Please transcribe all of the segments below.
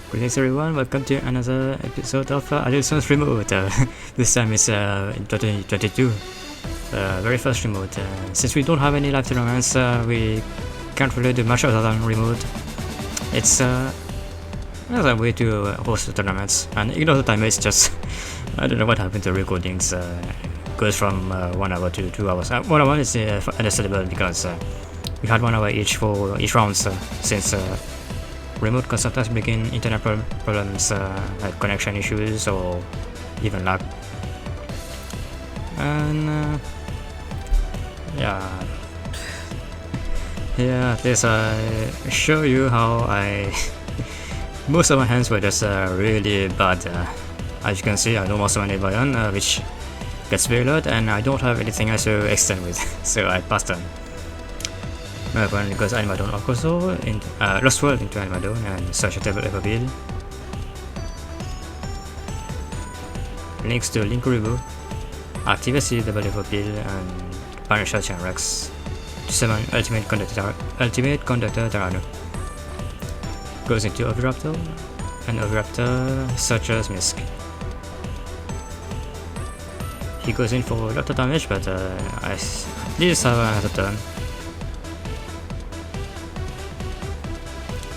Greetings everyone, welcome to another episode of Adilsons Remote. This time it's in 2022, very first remote. Since we don't have any live tournaments, we can't really do much other than remote. It's another way to host the tournaments, and ignore the timer, it's just, I don't know what happened to recordings. Goes from 1 hour to 2 hours. 1 hour is understandable because we had 1 hour each for each round since remote can sometimes begin internet problems like connection issues or even lag. And at least I show you how I most of my hands were just really bad. As you can see, I don't also enable on which gets very loud, and I don't have anything else to extend with, so I passed on. My opponent goes Animadon also in Lost World into Animadon and search a table ever build. Links to Link Reboot, activate the double ever build and punish search and Rex to summon Ultimate Conductor Tarano. Goes into Oviraptor and Oviraptor searches Misk. He goes in for a lot of damage, but I at least have another turn.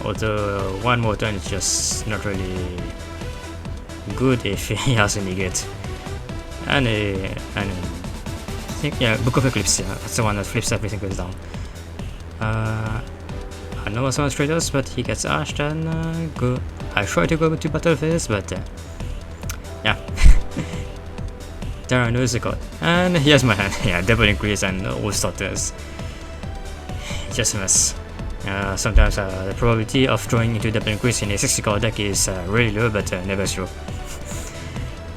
Although one more turn is just not really good if he has a negate. And I think, yeah, Book of Eclipse, yeah, that's the one that flips everything goes down. I know some traders, but he gets ashed and I try to go to battle phase, but yeah. Terra knows the god. And here's my hand, yeah, double increase and all starters. Just a mess. Sometimes the probability of drawing into double increase in a 60 card deck is really low, but never zero.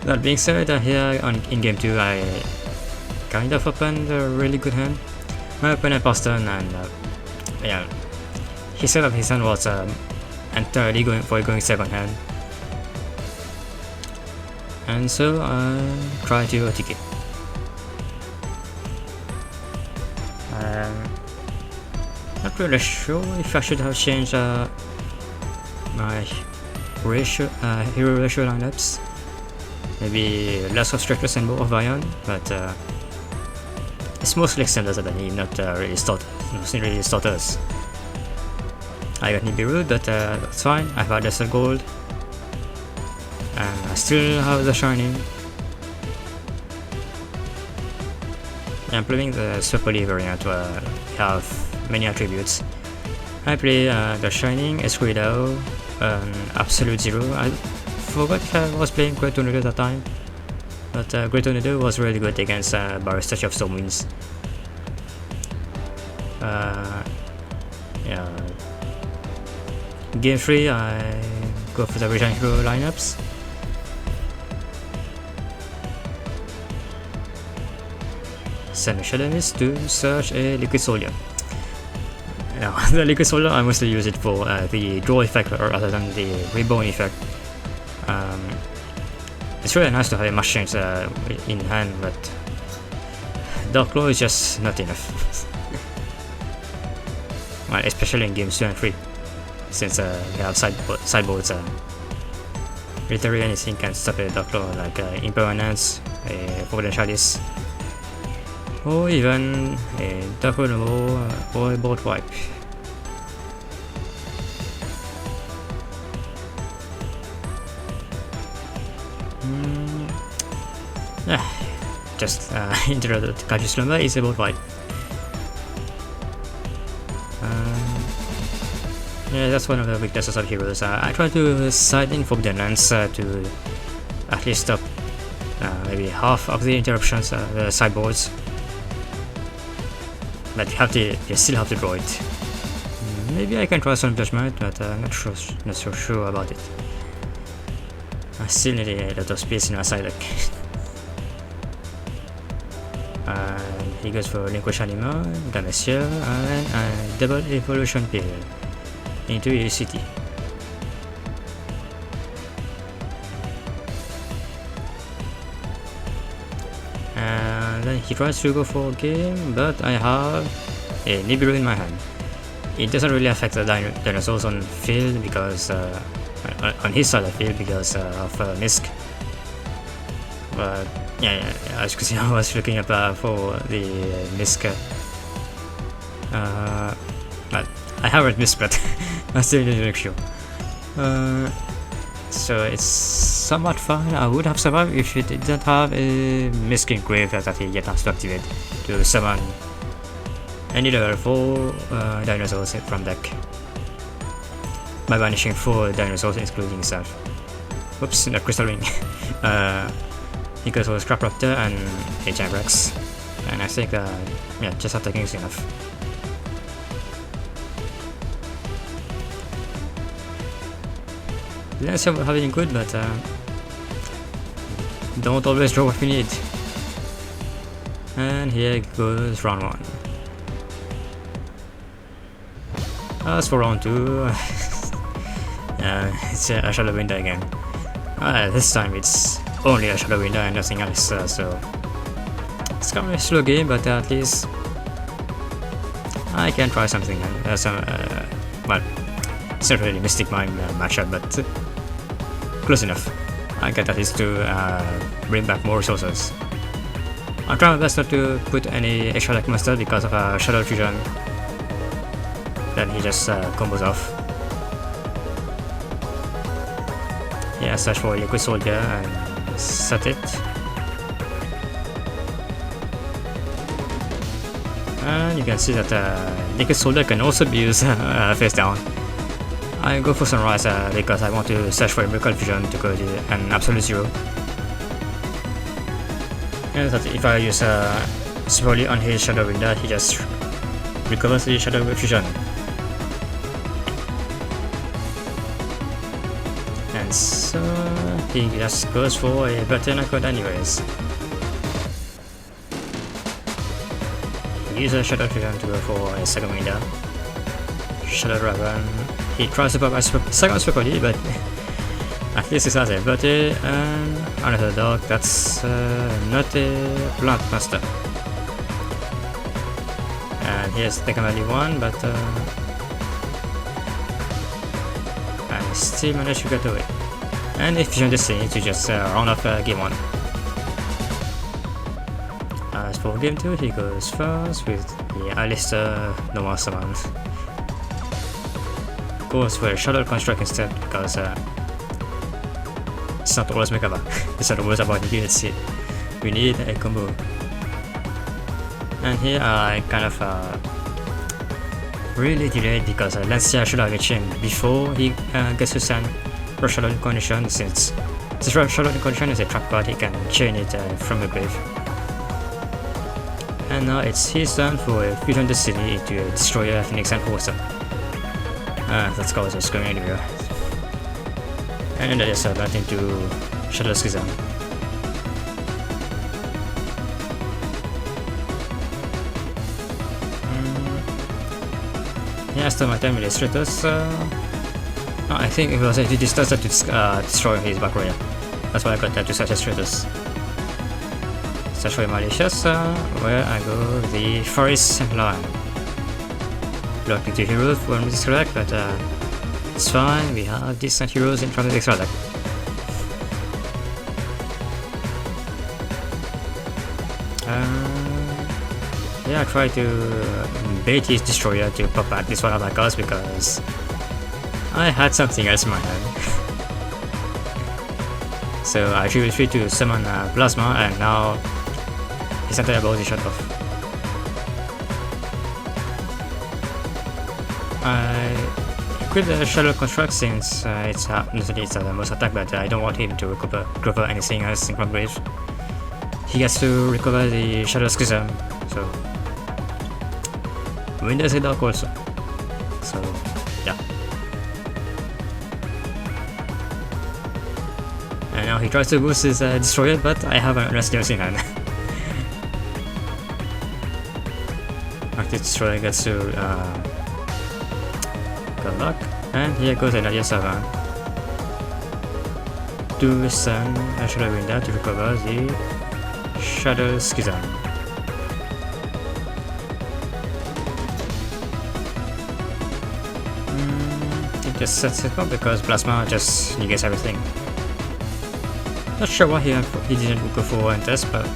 That being said, here in game 2 I kind of opened a really good hand. My opponent passed turn, and yeah, his set of his hand was entirely going second hand. And so I try to OTK. Not really sure if I should have changed my hero ratio lineups. Maybe less of Stretchers and more of Iron, but it's mostly extenders that I need, not really starters. I got Nibiru, but that's fine. I've had Lesser Gold, and I still have the Shining. I'm playing the Swapoli variant where we have many attributes. I play the Shining, Escudo, Absolute Zero. I forgot if I was playing Great Tornado at that time, but Great Tornado was really good against Barrister of Stormwinds. Yeah. Game 3 I go for the Vision Hero lineups. Send a Shadow Mist to search a Liquid Soldier. Now, the Liquid Soldier, I mostly use it for the draw effect rather than the reborn effect. It's really nice to have a much change in hand, but Dark Claw is just not enough. Well, especially in games 2 and 3, since we have sideboards. Literally anything can stop a Dark Claw, like Impermanence, a Golden Chalice, or even a Dark Claw or a Bolt Wipe. Yeah, just interrupted Kaiju Slumber is a Bolt Wipe. Yeah, that's one of the weaknesses of heroes. I try to side in Forbidden Lands to at least stop maybe half of the interruptions, the sideboards. But you still have to draw it. Maybe I can try some Judgment, but I'm not so sure about it. I still need a lot of space in my side deck. He goes for Linquish Anima, Damascia, and Double Evolution Pill into UCT. And then he tries to go for a game, but I have a Nibiru in my hand. It doesn't really affect the dinosaurs on field because on his side of the field because of Misk. But yeah, as you can see, I was looking up for the Misk. But I have read Misk, but I'm still not sure. So it's somewhat fun. I would have survived if it didn't have a Misk Grave that he yet has to activate to summon any level 4 dinosaurs from deck by banishing 4 dinosaurs including himself. Oops, not Crystal Ring. He goes for Scrap Raptor and a Giant Rex, and I think yeah, just attacking is enough. Didn't say we're having good, but don't always draw what we need. And here goes round 1. As for round 2, it's a Shadow Window again. This time it's only a Shadow Window and nothing else, so it's kind of a slow game, but at least I can try something. Well, it's not really Mystic Mime matchup, but close enough. I get at least to bring back more resources. I'm trying my best not to put any extra deck monster because of a Shadow Fusion. Then he just combos off. Yeah, search for Liquid Soldier and set it. And you can see that Liquid Soldier can also be used face down. I go for Sunrise because I want to search for a Miracle Fusion to go to an Absolute Zero. And that if I use slowly on his Shadow Window, he just recovers the Shadow Fusion. And so he just goes for a Button Code anyways. He uses a Shadow Fusion to go for a second window. Shadow Dragon. He tries to pop a second Super Body, but at least he has a Button and another dog. That's not a Plant Master. And here's the only one, but I still managed to get away. And if Fusion Destiny to just round off game 1. As for game 2, he goes first with the Alistair normal summon. Goes for a Shadow Construct instead because it's not always Mekaba. It's not always about the units. We need a combo. And here I kind of really delayed because Lancia should have reached him before he gets to send for Shadow Condition, since this Shadow Condition is a trap card, he can chain it from the grave. And now it's his turn for a Fusion Destiny into a Destroyer, Phoenix and Forcer. That card is just going anywhere. And then I just that into Shadow Schism. Yeah, still my time with Stratus. I think it was he just started to destroy his back row. That's why I got that to search Stratus. Search for Malicious, where I go the Forest Line. Blocking 2 heroes for this correct, but it's fine, we have decent heroes in front of the extra deck. Yeah, I try to bait his Destroyer to pop at this one of my cards because I had something else in my hand. So I feel free to summon Plasma, and now his entire board is shut off. I equip the Shadow Construct since it's the most attack, but I don't want him to recover anything else in grave. He gets to recover the Shadow Schism, so Windows a Dark also. So yeah. And now he tries to boost his Destroyer, but I have an Rescue in hand. Active Destroyer gets to good luck, and here goes another Savant to send a Shadow Window to recover the Shadow Schism. just sets it up because Plasma just negates everything. Not sure why he didn't go for one test, but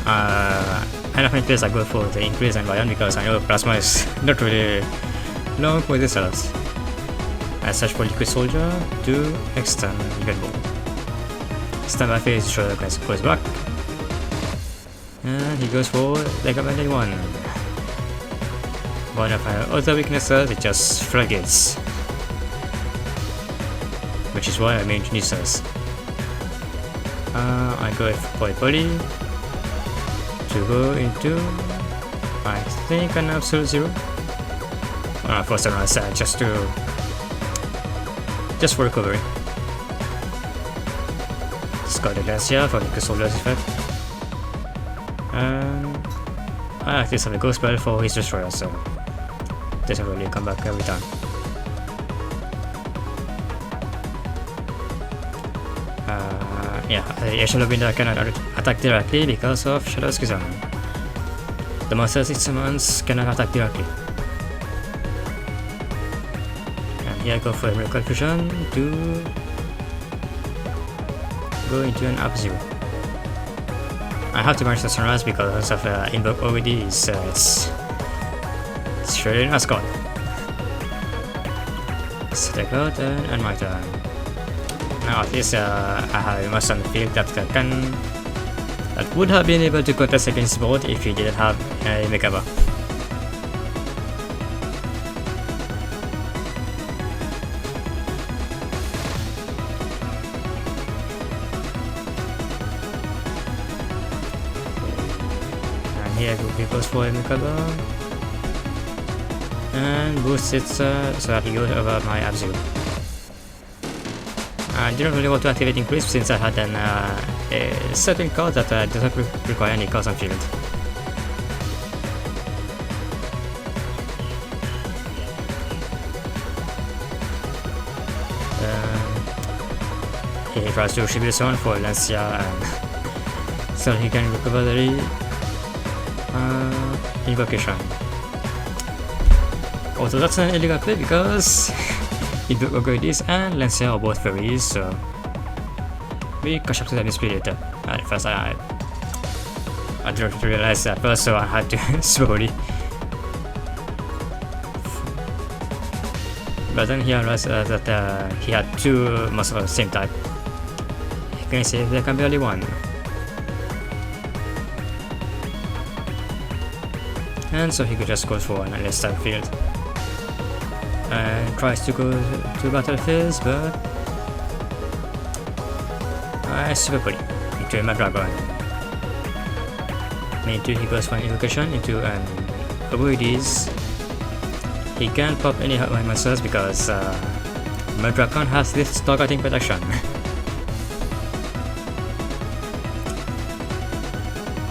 I definitely feels I go for the increase in Lion because I know Plasma is not really long with this else. I search for Liquid Soldier to extend even more. Standby phase Shredder goes back. And he goes for Leg of Anyone. One of my other weaknesses is just floodgates, which is why I made Nisas. I go for a body to go into, I think, an Absolute Zero. For some reason, just for recovery. Discard the Glacier for the Soldier's effect. And I at least have a Ghost Spell for his Destroyer, so doesn't really come back every time. Yeah, the Echelon Window cannot attack directly because of Shadow Schism. The monsters it summons cannot attack directly. And here I go for a Miracle Fusion to go into an Up-Zero. I have to manage the Sunrise because of Invoke OVD, so it's really not gone. So take out and my turn. Now at least I have a monster on the field that would have been able to contest against both if he didn't have a Mekaba. And here he goes for a Mekaba and boosts it so that he goes over my Up-Zero. I didn't really want to activate Increase since I had a certain card that doesn't require any cards on field. He tries to Shibu Zone for Lancia and so he can recover the Invocation. Although that's an illegal play because Invoke and Lancia are both fairies, so we catch up to them later. At first I didn't realize that first, so I had to slowly. But then he realized that he had two monsters of the same type. He can say there can be only one. And so he could just go for one and let's start field. And tries to go to battlefield, but I super put it into my dragon. Into he goes for an invocation into an avoides. He can't pop any hot monsters because my dragon has this targeting protection.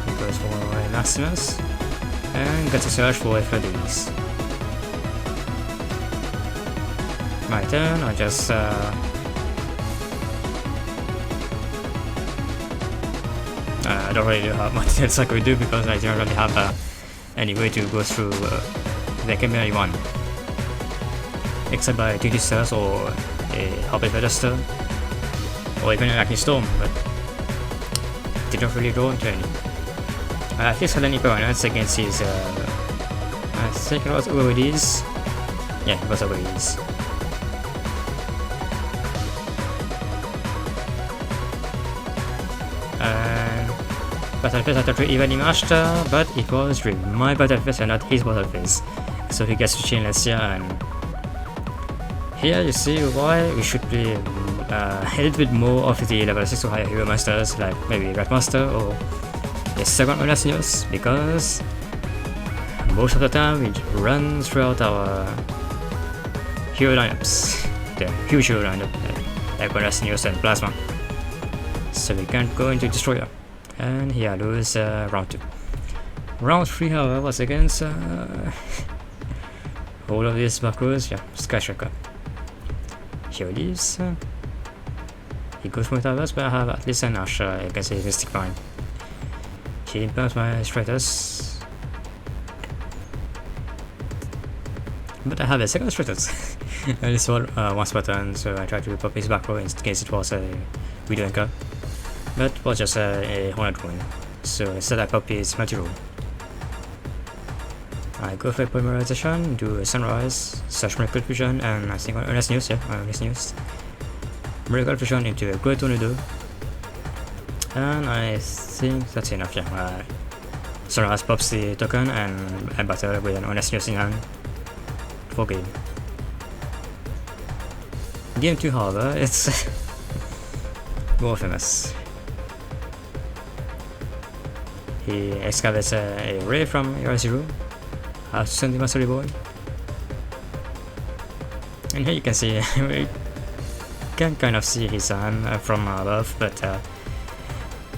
He goes for a Maximus and gets a search for a Flodis. My turn, I just I don't really have much else I could do because I don't really have any way to go through the Chimera one except by 2D Stars or a Hobbit Pedestal or even an Acne Storm, but didn't really go into any. I at least had any permanents against his I think it was OVDs. Yeah, it was OVDs. Battle phase after 3 evenly matched, but it was really my battle phase and not his battle phase. So he gets to chain Lancia, and here you see why we should play a little bit more of the level 6 or higher hero masters, like maybe Red Master or the second one Seniors, because most of the time we run throughout our hero lineups, the huge hero lineup, like Seniors and Plasma. So we can't go into Destroyer. And here I lose round 2. Round 3, however, was against all of these macros. Yeah, Skyshaker. Here he leaves. He goes for Towers, but I have at least an Ash against a Mystic Mine. He implements my Stratus. But I have a second strategy. I just hold one button, so I tried to pop his back row in case it was a video anchor. But it was just a hornet rune. So instead I pop his multi-room. I go for polymerization, do a sunrise, search miracle fusion, and I think honest news, honest news. Miracle fusion into a great tornado. And I think that's enough, yeah. Sunrise pops the token and I battle with an honest news in hand for game. Game 2, however, it's more famous. He excavates a ray from Era 0. How to send the Mastery Boy. And here you can see, you can kind of see his hand from above, but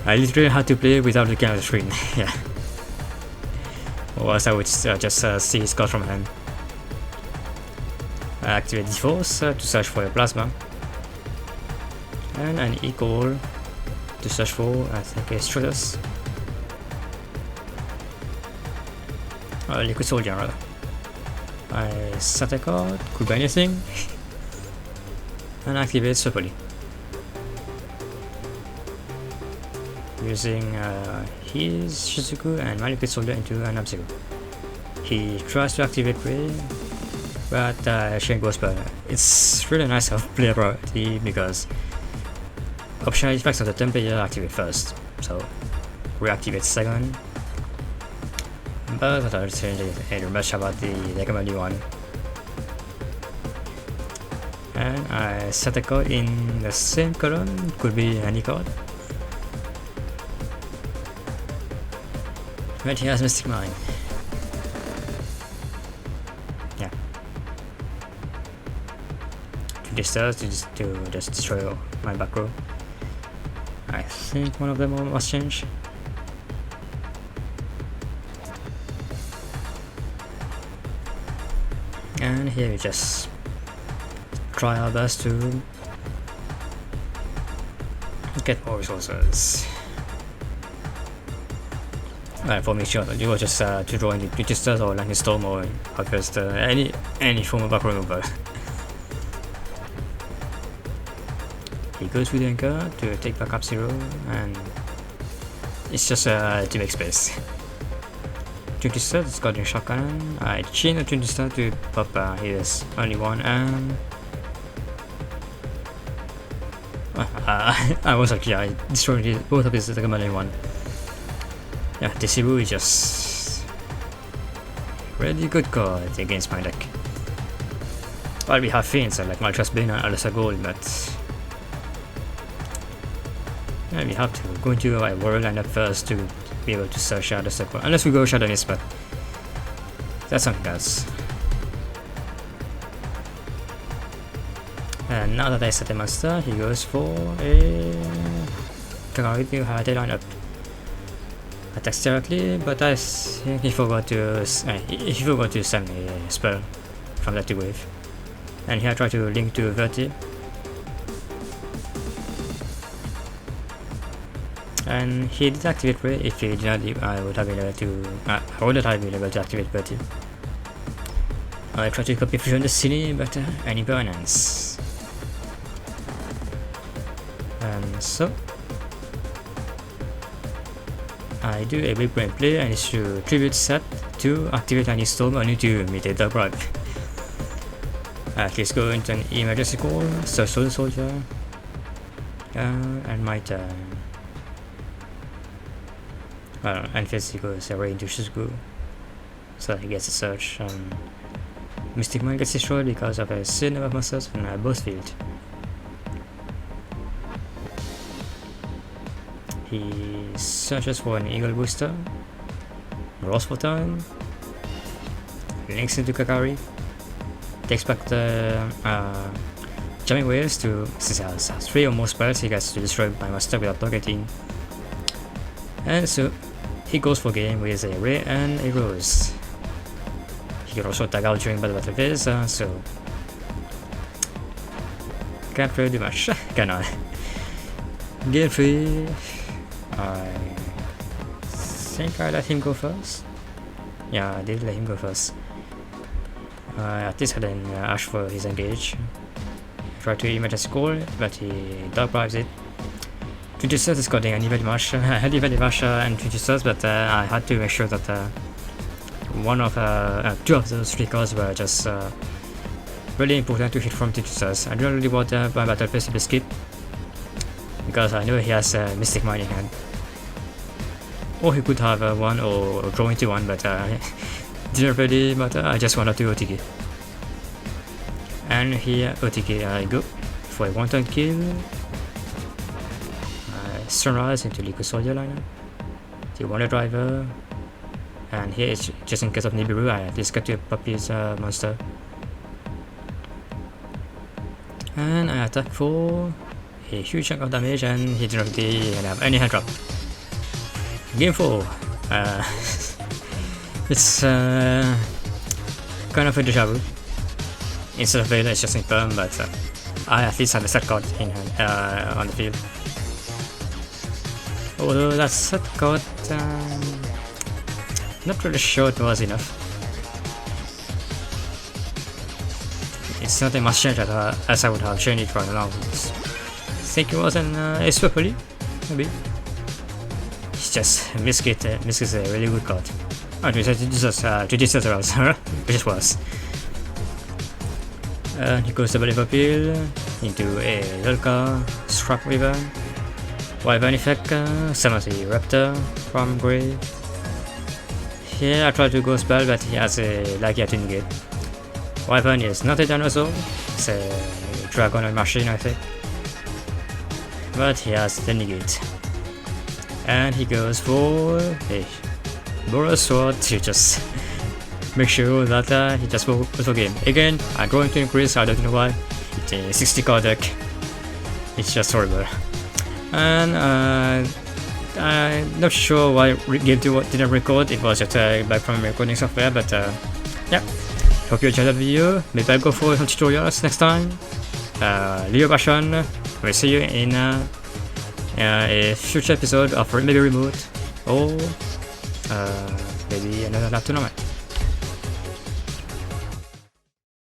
I literally had to play without looking at the screen, yeah. Or else I would just see his card from hand. I activate the force to search for a plasma. And an equal to search for, I think, a Stratus. Liquid Soldier rather. I set a card, could be anything, and activate Supoli. Using his Shizuku and my Liquid Soldier into an Up-Zero. He tries to activate Ray, but Shen goes better. It's really nice of playability because optional effects of the template activate first, so reactivate second. But I thought I'd much about the recommended one. And I set a card in the same column, could be any card. But he has Mystic Mine. Yeah. 2 stars to just destroy my back row. I think one of them must change. And here we just try our best to get more resources. For me, sure, it was just to draw in the registers or lightning storm or harvest any form of back remover. He goes with the anchor to take back Up-Zero, and it's just to make space. 20 stars, it's got a shotgun. I chain the 20 stars to pop his only one, and I was actually I destroyed both of his only one. Yeah, Desibu is just really good card against my deck. Well, we have Fiends like Maltrust Bane and Alyssa Gold, but yeah, we have to go into a world lineup first to be able to search out the circle, unless we go Shadow Mist, but that's something else. And now that I set a monster, he goes for a Kakari to have a lineup. Attacks directly, but I think he forgot to send a spell from that wave. And here I try to link to Verti. And he did activate Ray. If he did not leave, I would have been able to activate Verti. I tried to copy Fusion Destiny, but any burnance. And so I do a big brain play and issue tribute set to activate any storm only to meet a dark bribe. At least go into an emergency call, search for the soldier, and my turn. And first goes away into Shizuku, so he gets a search. Mystic Mine gets destroyed because of a sin of monsters on a boss field. He searches for an Eagle Booster, rolls for turn, links into Kakari, takes back the Jamming Waves to, since he has 3 or more spells, he gets to destroy my monster without targeting. And so he goes for game with a Ray and a Rose. He can also tag out during battle with his, so can't really do much, can I? Game 3. I think I let him go first. Yeah, I did let him go first. At least didn't ask for his engage. Tried to image a score, but he dog bribes it. 20 stars is coding and I had even and 20 stars, but I had to make sure that two of those 3 cards were just really important to hit from 20 stars. I don't really want my battle phase to be skipped because I know he has Mystic Mine in hand. Or he could have one or draw into one, but didn't really matter. I just wanted to OTK. And here OTK I go for a 1-turn kill. Sunrise into Liquid Soldier lineup. The Wonder Driver. And here it's just in case of Nibiru, I at least get to pop his monster. And I attack for a huge chunk of damage, and he didn't really have any hand drop. Game 4. It's kind of a deja vu. Instead of Vela, it's just in perm, but I at least have a set card in hand on the field. Although that set card, not really sure it was enough. It's not a much change as I would have changed it right now. I think it was an Ace Purpley, maybe. It's just Misk is a really good card. Oh, this is which is worse. He goes double appeal into a Lulka, Scrap Wyvern. Wyvern effect, summons a Raptor from grave. Here I try to go spell, but he has a Lagia to negate. Wyvern is not a dinosaur, it's a dragon machine, I think. But he has the negate. And he goes for a Boros Sword to just make sure that he just goes for game. Again, I'm going to increase, I don't know why. It's a 60 card deck. It's just horrible. And I'm not sure why game 2 didn't record, it was just back from recording software, but yeah. Hope you enjoyed that video. Maybe I'll go for some tutorials next time. Leo Bashan, we'll see you in a future episode of maybe Remote or maybe another lab tournament.